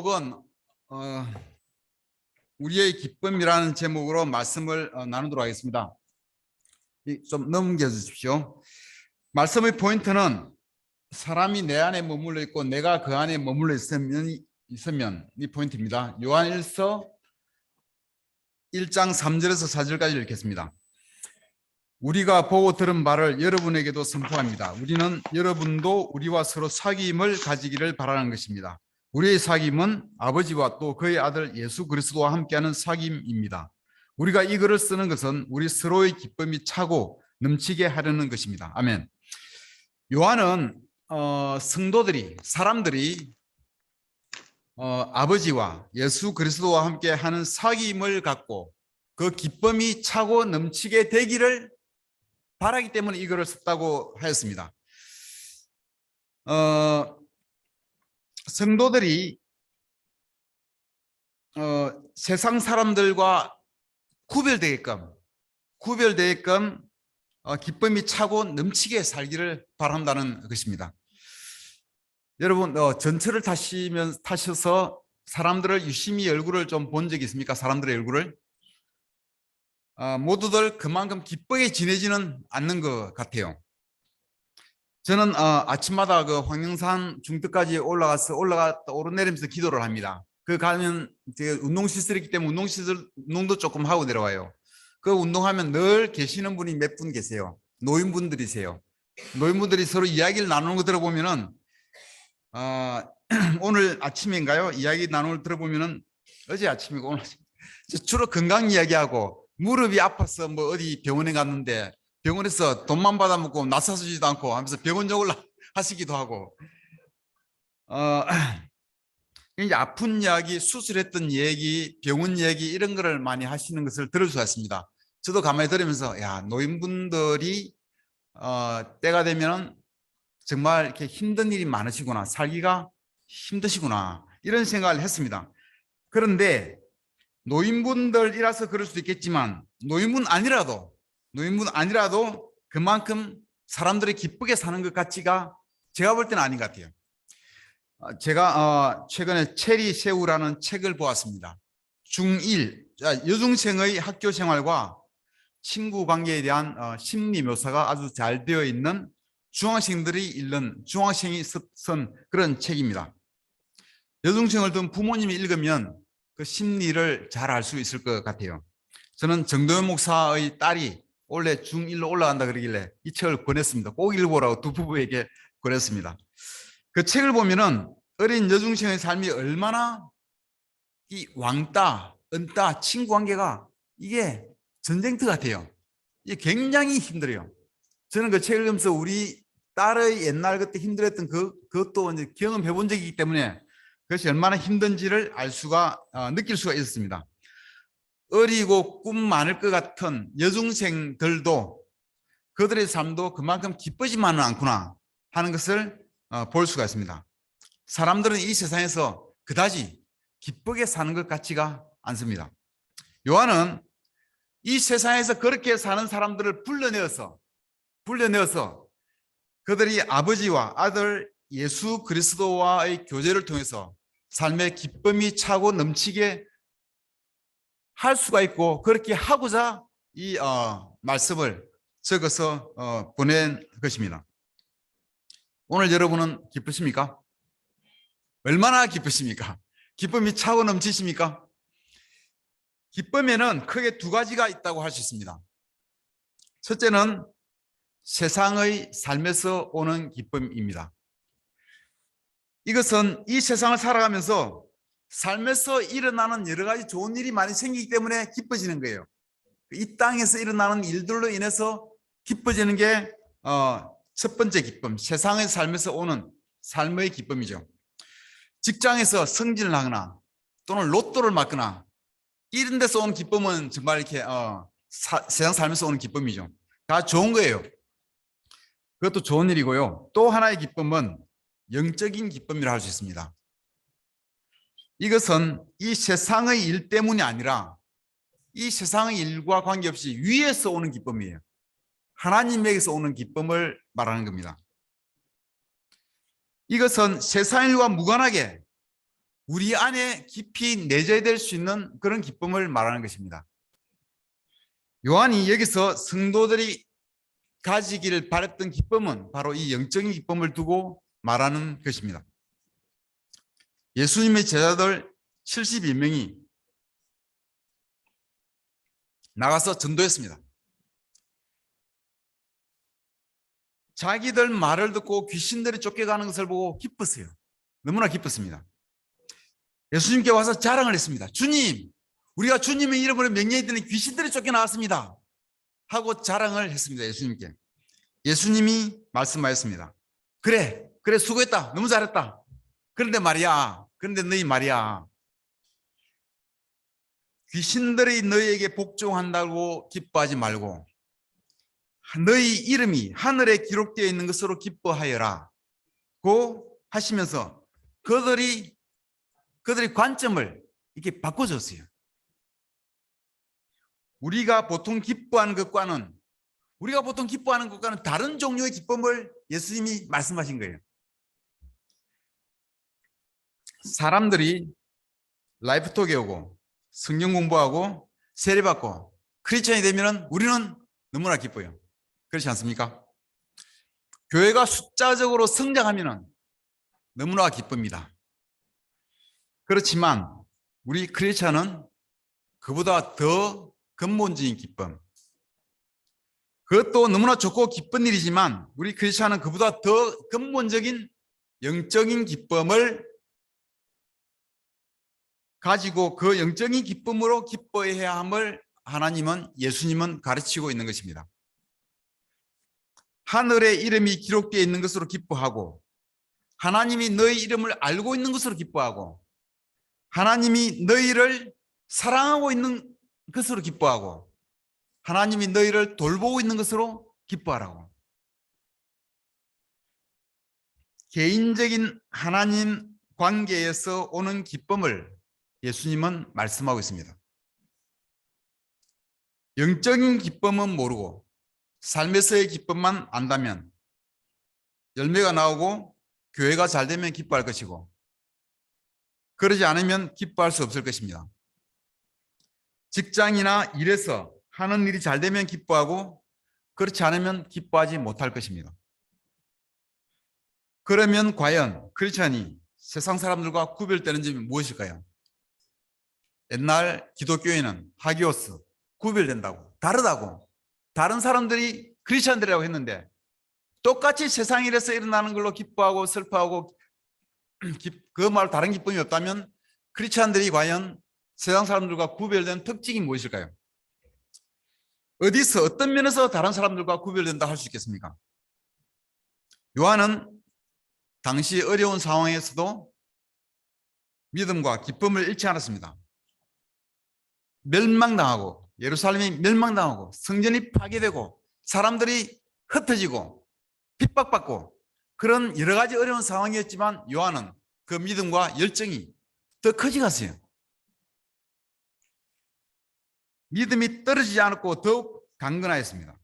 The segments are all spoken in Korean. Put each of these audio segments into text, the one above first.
제목은 우리의 기쁨이라는 제목으로 말씀을 나누도록 하겠습니다. 좀 넘겨주십시오. 말씀의 포인트는 사람이 내 안에 머물러 있고 내가 그 안에 머물러 있으면 이 포인트입니다. 요한일서 1장 3절에서 4절까지 읽겠습니다. 우리가 보고 들은 바를 여러분에게도 선포합니다. 우리는 여러분도 우리와 서로 사귐을 가지기를 바라는 것입니다. 우리의 사귐은 아버지와 또 그의 아들 예수 그리스도와 함께하는 사귐입니다. 우리가 이 글을 쓰는 것은 우리 서로의 기쁨이 차고 넘치게 하려는 것입니다. 아멘. 요한은 성도들이, 사람들이 아버지와 예수 그리스도와 함께하는 사귐을 갖고 그 기쁨이 차고 넘치게 되기를 바라기 때문에 이 글을 썼다고 하였습니다. 성도들이 세상 사람들과 구별되게끔 기쁨이 차고 넘치게 살기를 바란다는 것입니다. 여러분 전철을 타셔서 사람들을 유심히 얼굴을 좀 본 적이 있습니까? 사람들의 얼굴을 모두들 그만큼 기쁘게 지내지는 않는 것 같아요. 저는 아침마다 그 황령산 중턱까지 올라갔다 오르내리면서 기도를 합니다. 그 가면 운동시설이기 때문에 운동도 조금 하고 내려와요. 그 운동하면 늘 계시는 분이 몇 분 계세요. 노인분들이세요. 노인분들이 서로 이야기를 나누는 거 들어보면은 오늘 아침인가요? 이야기 나누는 걸 들어보면은 어제 아침이고 오늘 주로 건강 이야기하고 무릎이 아파서 뭐 어디 병원에 갔는데 병원에서 돈만 받아먹고 나서지도 않고 하면서 병원 욕을 하시기도 하고 이제 아픈 이야기, 수술했던 얘기, 병원 얘기 이런 거를 많이 하시는 것을 들을 수 있습니다. 저도 가만히 들으면서 야, 노인분들이 때가 되면 정말 이렇게 힘든 일이 많으시구나, 살기가 힘드시구나 이런 생각을 했습니다. 그런데 노인분들이라서 그럴 수도 있겠지만 노인분 아니라도 그만큼 사람들이 기쁘게 사는 것 같지가 제가 볼 때는 아닌 것 같아요. 제가 최근에 체리 새우라는 책을 보았습니다. 중1 여중생의 학교 생활과 친구 관계에 대한 심리 묘사가 아주 잘 되어 있는 중학생이 쓴 그런 책입니다. 여중생을 둔 부모님이 읽으면 그 심리를 잘 알 수 있을 것 같아요. 저는 정도현 목사의 딸이 원래 중1로 올라간다 그러길래 이 책을 권했습니다. 꼭 읽어보라고 두 부부에게 권했습니다. 그 책을 보면은 어린 여중생의 삶이 얼마나 이 왕따, 은따, 친구 관계가 이게 전쟁터 같아요. 이게 굉장히 힘들어요. 저는 그 책을 읽으면서 우리 딸의 옛날 그때 힘들었던 그것도 이제 경험해 본 적이기 때문에 그것이 얼마나 힘든지를 느낄 수가 있었습니다. 어리고 꿈 많을 것 같은 여중생들도 그들의 삶도 그만큼 기쁘지만은 않구나 하는 것을 볼 수가 있습니다. 사람들은 이 세상에서 그다지 기쁘게 사는 것 같지가 않습니다. 요한은 이 세상에서 그렇게 사는 사람들을 불러내어서 그들이 아버지와 아들 예수 그리스도와의 교제를 통해서 삶의 기쁨이 차고 넘치게 할 수가 있고 그렇게 하고자 이 말씀을 적어서 보낸 것입니다. 오늘 여러분은 기쁘십니까? 얼마나 기쁘십니까? 기쁨이 차고 넘치십니까? 기쁨에는 크게 두 가지가 있다고 할 수 있습니다. 첫째는 세상의 삶에서 오는 기쁨입니다. 이것은 이 세상을 살아가면서 삶에서 일어나는 여러 가지 좋은 일이 많이 생기기 때문에 기뻐지는 거예요. 이 땅에서 일어나는 일들로 인해서 기뻐지는 게 첫 번째 기쁨, 세상의 삶에서 오는 삶의 기쁨이죠. 직장에서 승진을 하거나 또는 로또를 맞거나 이런 데서 오는 기쁨은 정말 이렇게 세상 삶에서 오는 기쁨이죠. 다 좋은 거예요. 그것도 좋은 일이고요. 또 하나의 기쁨은 영적인 기쁨이라 할 수 있습니다. 이것은 이 세상의 일 때문이 아니라 이 세상의 일과 관계없이 위에서 오는 기쁨이에요. 하나님에게서 오는 기쁨을 말하는 겁니다. 이것은 세상 일과 무관하게 우리 안에 깊이 내재될 수 있는 그런 기쁨을 말하는 것입니다. 요한이 여기서 성도들이 가지기를 바랬던 기쁨은 바로 이 영적인 기쁨을 두고 말하는 것입니다. 예수님의 제자들 71명이 나가서 전도했습니다. 자기들 말을 듣고 귀신들이 쫓겨가는 것을 보고 기뻤어요. 너무나 기뻤습니다. 예수님께 와서 자랑을 했습니다. 주님, 우리가 주님의 이름으로 명령했더니 귀신들이 쫓겨나왔습니다. 하고 자랑을 했습니다. 예수님께. 예수님이 말씀하였습니다. 그래 수고했다. 너무 잘했다. 그런데 너희 말이야. 귀신들이 너희에게 복종한다고 기뻐하지 말고 너희 이름이 하늘에 기록되어 있는 것으로 기뻐하여라 고 하시면서 그들이 관점을 이렇게 바꿔줬어요. 우리가 보통 기뻐하는 것과는 다른 종류의 기쁨을 예수님이 말씀하신 거예요. 사람들이 라이프톡에 오고 성경 공부하고 세례받고 크리스천이 되면 우리는 너무나 기뻐요. 그렇지 않습니까? 교회가 숫자적으로 성장하면 너무나 기쁩니다. 그렇지만 우리 크리스천은 그보다 더 근본적인 기쁨, 그것도 너무나 좋고 기쁜 일이지만 우리 크리스천은 그보다 더 근본적인 영적인 기쁨을 가지고 그 영적인 기쁨으로 기뻐해야 함을 예수님은 가르치고 있는 것입니다. 하늘에 이름이 기록되어 있는 것으로 기뻐하고 하나님이 너희 이름을 알고 있는 것으로 기뻐하고 하나님이 너희를 사랑하고 있는 것으로 기뻐하고 하나님이 너희를 돌보고 있는 것으로 기뻐하라고. 개인적인 하나님 관계에서 오는 기쁨을 예수님은 말씀하고 있습니다. 영적인 기쁨은 모르고 삶에서의 기쁨만 안다면 열매가 나오고 교회가 잘 되면 기뻐할 것이고 그러지 않으면 기뻐할 수 없을 것입니다. 직장이나 일에서 하는 일이 잘 되면 기뻐하고 그렇지 않으면 기뻐하지 못할 것입니다. 그러면 과연 크리스천이 세상 사람들과 구별되는 점이 무엇일까요? 옛날 기독교에는 하기오스, 구별된다고, 다르다고, 다른 사람들이 크리스천들이라고 했는데 똑같이 세상 일에서 일어나는 걸로 기뻐하고 슬퍼하고 그 말 다른 기쁨이 없다면 크리스천들이 과연 세상 사람들과 구별된 특징이 무엇일까요? 어디서 어떤 면에서 다른 사람들과 구별된다 할 수 있겠습니까? 요한은 당시 어려운 상황에서도 믿음과 기쁨을 잃지 않았습니다. 멸망당하고 예루살렘이 멸망당하고 성전이 파괴되고 사람들이 흩어지고 핍박받고 그런 여러 가지 어려운 상황이었지만 요한은 그 믿음과 열정이 더 커져갔어요. 믿음이 떨어지지 않았고 더욱 강건하였습니다.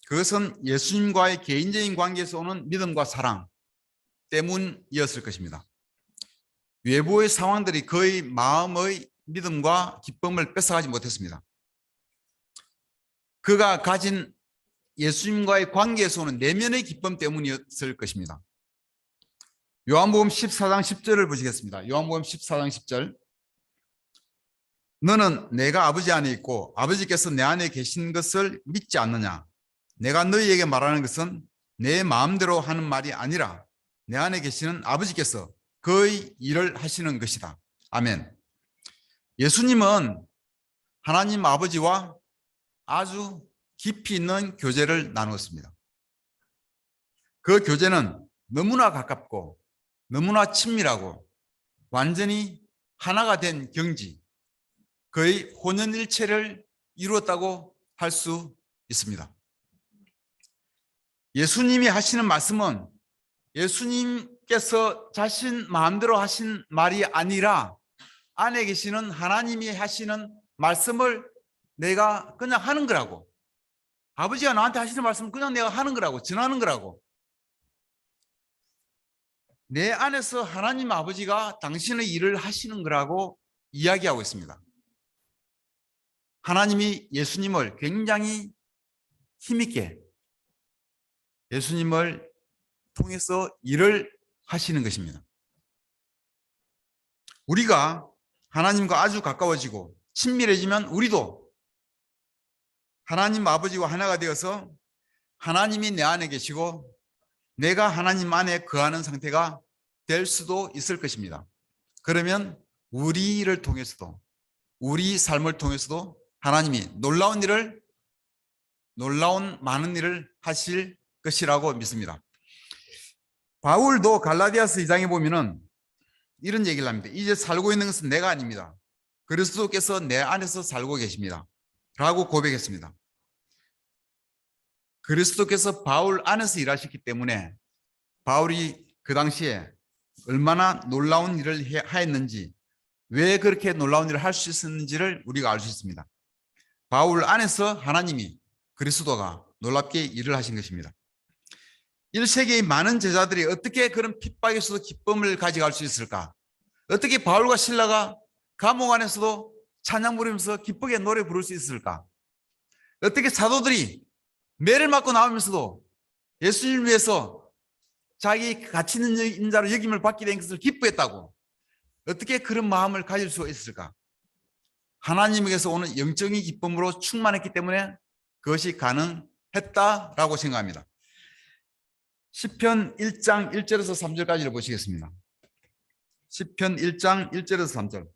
그것은 예수님과의 개인적인 관계에서 오는 믿음과 사랑 때문이었을 것입니다. 외부의 상황들이 그의 마음의 믿음과 기쁨을 뺏어가지 못했습니다. 그가 가진 예수님과의 관계에서 오는 내면의 기쁨 때문이었을 것입니다. 요한복음 14장 10절을 보시겠습니다. 요한복음 14장 10절. 너는 내가 아버지 안에 있고 아버지께서 내 안에 계신 것을 믿지 않느냐? 내가 너희에게 말하는 것은 내 마음대로 하는 말이 아니라 내 안에 계시는 아버지께서 그의 일을 하시는 것이다. 아멘. 예수님은 하나님 아버지와 아주 깊이 있는 교제를 나누었습니다. 그 교제는 너무나 가깝고 너무나 친밀하고 완전히 하나가 된 경지, 거의 혼연일체를 이루었다고 할 수 있습니다. 예수님이 하시는 말씀은 예수님께서 자신 마음대로 하신 말이 아니라 안에 계시는 하나님이 하시는 말씀을 내가 그냥 하는 거라고. 아버지가 나한테 하시는 말씀을 그냥 내가 하는 거라고, 전하는 거라고. 내 안에서 하나님 아버지가 당신의 일을 하시는 거라고 이야기하고 있습니다. 하나님이 예수님을 굉장히 힘있게 예수님을 통해서 일을 하시는 것입니다. 우리가 하나님과 아주 가까워지고 친밀해지면 우리도 하나님 아버지와 하나가 되어서 하나님이 내 안에 계시고 내가 하나님 안에 거하는 상태가 될 수도 있을 것입니다. 그러면 우리를 통해서도 우리 삶을 통해서도 하나님이 놀라운 많은 일을 하실 것이라고 믿습니다. 바울도 갈라디아서 2장에 보면은 이런 얘기를 합니다. 이제 살고 있는 것은 내가 아닙니다. 그리스도께서 내 안에서 살고 계십니다. 라고 고백했습니다. 그리스도께서 바울 안에서 일하셨기 때문에 바울이 그 당시에 얼마나 놀라운 일을 하였는지, 왜 그렇게 놀라운 일을 할 수 있었는지를 우리가 알 수 있습니다. 바울 안에서 하나님이, 그리스도가 놀랍게 일을 하신 것입니다. 1세기의 많은 제자들이 어떻게 그런 핍박에서도 기쁨을 가져갈 수 있을까? 어떻게 바울과 실라가 감옥 안에서도 찬양 부르면서 기쁘게 노래 부를 수 있을까? 어떻게 사도들이 매를 맞고 나오면서도 예수님을 위해서 자기 가치 있는 인자로 여김을 받게 된 것을 기뻐했다고? 어떻게 그런 마음을 가질 수 있을까? 하나님에게서 오는 영적인 기쁨으로 충만했기 때문에 그것이 가능했다라고 생각합니다. 시편 1장 1절에서 3절까지를 보시겠습니다. 시편 1장 1절에서 3절.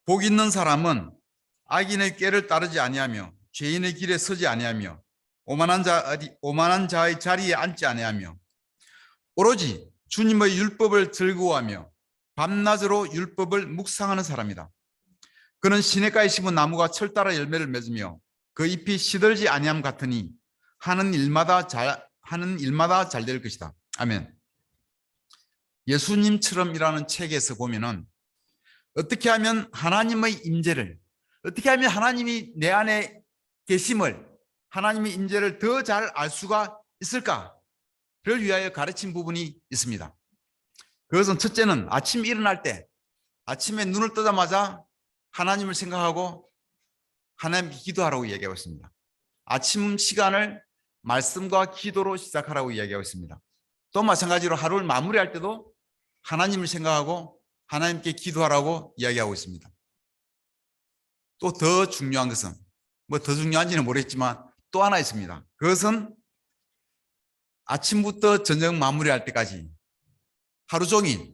복 있는 사람은 악인의 꾀를 따르지 아니하며 죄인의 길에 서지 아니하며 오만한 자의 자리에 앉지 아니하며 오로지 주님의 율법을 즐거워하며 밤낮으로 율법을 묵상하는 사람이다. 그는 시냇가에 심은 나무가 철따라 열매를 맺으며 그 잎이 시들지 아니함 같으니 하는 일마다 잘 될 것이다. 아멘. 예수님처럼이라는 책에서 보면은 어떻게 하면 하나님의 임재를, 어떻게 하면 하나님이 내 안에 계심을, 하나님의 임재를 더 잘 알 수가 있을까를 위하여 가르친 부분이 있습니다. 그것은 첫째는 아침 일어날 때, 아침에 눈을 뜨자마자 하나님을 생각하고 하나님께 기도하라고 이야기하고 있습니다. 아침 시간을 말씀과 기도로 시작하라고 이야기하고 있습니다. 또 마찬가지로 하루를 마무리할 때도 하나님을 생각하고 하나님께 기도하라고 이야기하고 있습니다. 또 더 중요한 것은, 뭐 더 중요한지는 모르겠지만 또 하나 있습니다. 그것은 아침부터 저녁 마무리할 때까지 하루 종일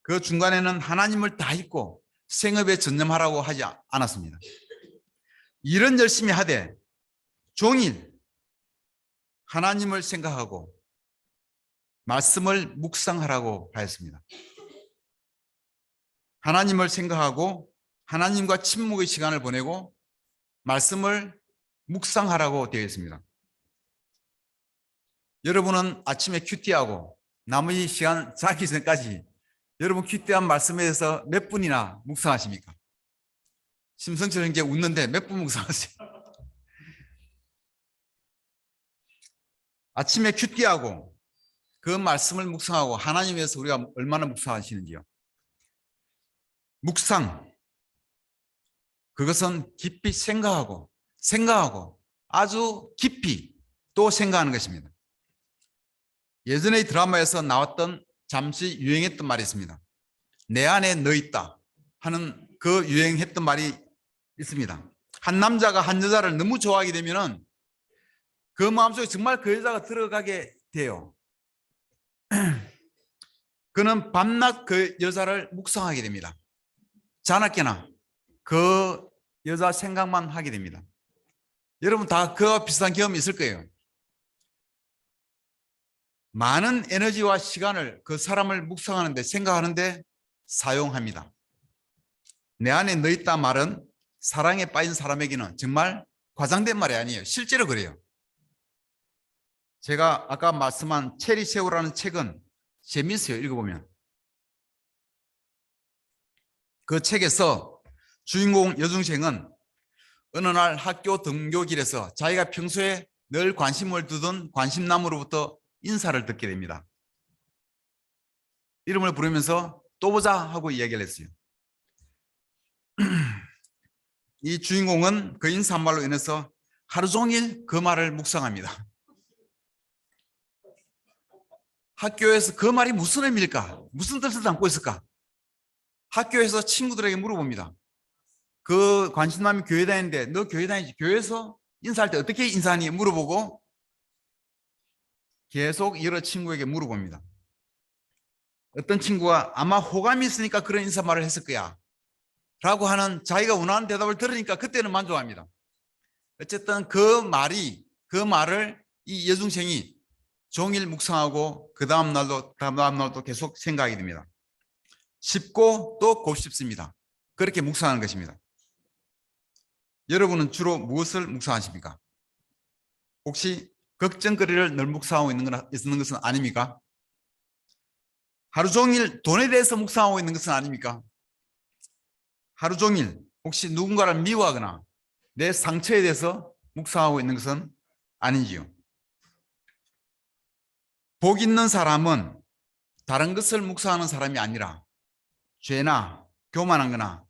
그 중간에는 하나님을 다 잊고 생업에 전념하라고 하지 않았습니다. 일은 열심히 하되 종일 하나님을 생각하고 말씀을 묵상하라고 하였습니다. 하나님을 생각하고 하나님과 침묵의 시간을 보내고 말씀을 묵상하라고 되어 있습니다. 여러분은 아침에 큐티하고 나머지 시간 자기 전까지 여러분 큐티한 말씀에 대해서 몇 분이나 묵상하십니까? 심성철 형제 웃는데 몇 분 묵상하세요? 아침에 큐티하고 그 말씀을 묵상하고 하나님에 대해서 우리가 얼마나 묵상하시는지요? 묵상, 그것은 깊이 생각하고 아주 깊이 또 생각하는 것입니다. 예전의 드라마에서 나왔던 잠시 유행했던 말이 있습니다. 내 안에 너 있다 하는 그 유행했던 말이 있습니다. 한 남자가 한 여자를 너무 좋아하게 되면은 그 마음속에 정말 그 여자가 들어가게 돼요. 그는 밤낮 그 여자를 묵상하게 됩니다. 자나깨나 그 여자 생각만 하게 됩니다. 여러분 다 그와 비슷한 경험이 있을 거예요. 많은 에너지와 시간을 그 사람을 묵상하는데, 생각하는데 사용합니다. 내 안에 너 있다 말은 사랑에 빠진 사람에게는 정말 과장된 말이 아니에요. 실제로 그래요. 제가 아까 말씀한 체리새우라는 책은 재미있어요. 읽어보면. 그 책에서 주인공 여중생은 어느 날 학교 등교길에서 자기가 평소에 늘 관심을 두던 관심남으로부터 인사를 듣게 됩니다. 이름을 부르면서 또 보자 하고 이야기를 했어요. 이 주인공은 그 인사 한 말로 인해서 하루 종일 그 말을 묵상합니다. 학교에서 그 말이 무슨 의미일까? 무슨 뜻을 담고 있을까? 학교에서 친구들에게 물어봅니다. 그 관심남이 교회 다니는데 너 교회 다니지? 교회에서 인사할 때 어떻게 인사하니? 물어보고 계속 여러 친구에게 물어봅니다. 어떤 친구가 아마 호감이 있으니까 그런 인사말을 했을 거야 라고 하는 자기가 원하는 대답을 들으니까 그때는 만족합니다. 어쨌든 그 말을 이 여중생이 종일 묵상하고 그 다음 날도 계속 생각하게 됩니다. 쉽고 또 곱씹습니다. 그렇게 묵상하는 것입니다. 여러분은 주로 무엇을 묵상하십니까? 혹시 걱정거리를 늘 묵상하고 있는 것은 아닙니까? 하루 종일 돈에 대해서 묵상하고 있는 것은 아닙니까? 하루 종일 혹시 누군가를 미워하거나 내 상처에 대해서 묵상하고 있는 것은 아닌지요? 복 있는 사람은 다른 것을 묵상하는 사람이 아니라 죄나 교만한 거나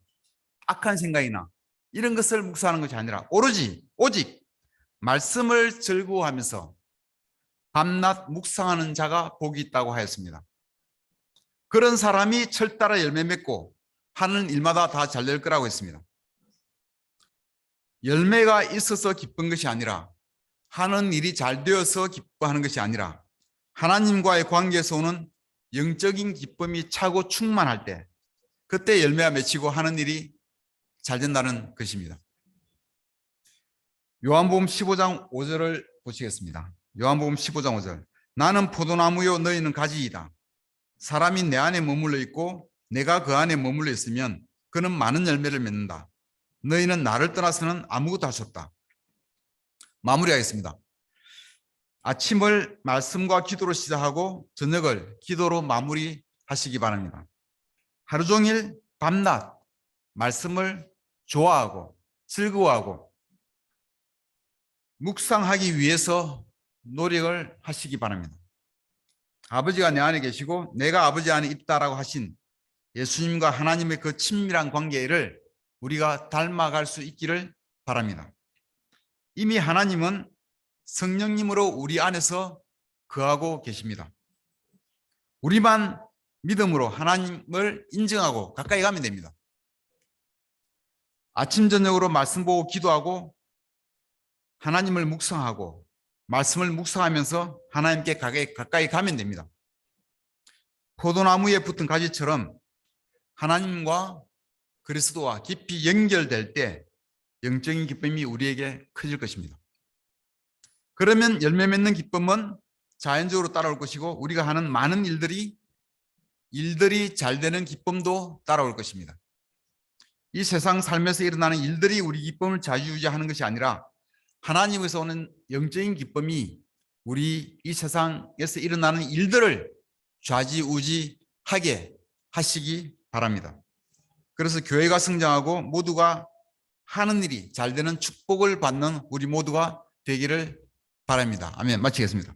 악한 생각이나 이런 것을 묵상하는 것이 아니라 오직 말씀을 즐거워하면서 밤낮 묵상하는 자가 복이 있다고 하였습니다. 그런 사람이 철따라 열매 맺고 하는 일마다 다 잘 될 거라고 했습니다. 열매가 있어서 기쁜 것이 아니라 하는 일이 잘 되어서 기뻐하는 것이 아니라 하나님과의 관계에서 오는 영적인 기쁨이 차고 충만할 때 그때 열매가 맺히고 하는 일이 잘 된다는 것입니다. 요한복음 15장 5절을 보시겠습니다. 요한복음 15장 5절. 나는 포도나무요 너희는 가지이다. 사람이 내 안에 머물러 있고 내가 그 안에 머물러 있으면 그는 많은 열매를 맺는다. 너희는 나를 떠나서는 아무것도 할 수 없다. 마무리하겠습니다. 아침을 말씀과 기도로 시작하고 저녁을 기도로 마무리하시기 바랍니다. 하루 종일 밤낮 말씀을 좋아하고 즐거워하고 묵상하기 위해서 노력을 하시기 바랍니다. 아버지가 내 안에 계시고 내가 아버지 안에 있다라고 하신 예수님과 하나님의 그 친밀한 관계를 우리가 닮아갈 수 있기를 바랍니다. 이미 하나님은 성령님으로 우리 안에서 거하고 계십니다. 우리만 믿음으로 하나님을 인정하고 가까이 가면 됩니다. 아침 저녁으로 말씀 보고 기도하고 하나님을 묵상하고 말씀을 묵상하면서 하나님께 가까이 가면 됩니다. 포도나무에 붙은 가지처럼 하나님과 그리스도와 깊이 연결될 때 영적인 기쁨이 우리에게 커질 것입니다. 그러면 열매 맺는 기쁨은 자연적으로 따라올 것이고 우리가 하는 많은 일들이 잘 되는 기쁨도 따라올 것입니다. 이 세상 삶에서 일어나는 일들이 우리 기쁨을 좌지우지하는 것이 아니라 하나님에서 오는 영적인 기쁨이 우리 이 세상에서 일어나는 일들을 좌지우지하게 하시기 바랍니다. 그래서 교회가 성장하고 모두가 하는 일이 잘 되는 축복을 받는 우리 모두가 되기를 바랍니다. 아멘. 마치겠습니다.